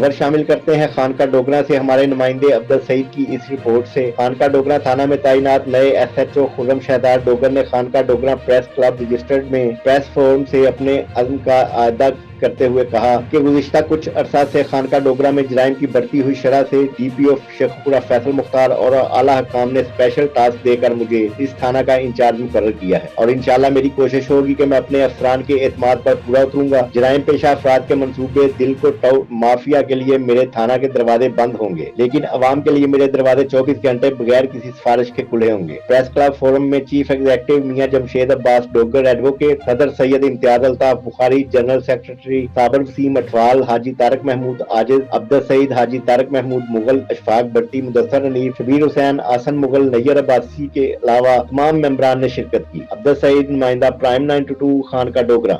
خبر شامل کرتے ہیں خانقاہ ڈوگرہ سے ہمارے نمائندے عبدل سعید کی اس رپورٹ سے۔ خانقاہ ڈوگرہ تھانہ میں تعینات نئے ایس ایچ او خرم شہدار ڈوگر نے خانقاہ ڈوگرہ پریس کلب رجسٹرڈ میں پریس فورم سے اپنے عزم کا اعادہ کرتے ہوئے کہا کہ گزشتہ کچھ عرصہ سے خانقاہ ڈوگرہ میں جرائم کی بڑھتی ہوئی شرح سے ڈی پی او شیخ پورہ فیصل مختار اور اعلیٰ حکام نے اسپیشل ٹاسک دے کر مجھے اس تھانہ کا انچارج مقرر کیا ہے، اور انشاءاللہ میری کوشش ہوگی کہ میں اپنے افسران کے اعتماد پر پورا اتروں گا۔ جرائم پیشہ افراد کے منصوبے دل کو مافیا کے لیے میرے تھانہ کے دروازے بند ہوں گے، لیکن عوام کے لیے میرے دروازے 24 گھنٹے بغیر کسی سفارش کے کھلے ہوں گے۔ پریس کلب فورم میں چیف ایگزیکٹو میاں جمشید عباس ڈوگر ایڈوکیٹ، صدر سید امتیاز الطاف بخاری، جنرل سیکریٹری صابر وسیم اٹھوال، حاجی طارق محمود عاجز، عبدل سعید، حاجی طارق محمود مغل، اشفاق بٹی، مدثر انیف، شبیر حسین، آسن مغل، نیر عباسی کے علاوہ تمام ممبران نے شرکت کی۔ عبدل سعید، نمائندہ پرائم 922 خانقاہ ڈوگرہ۔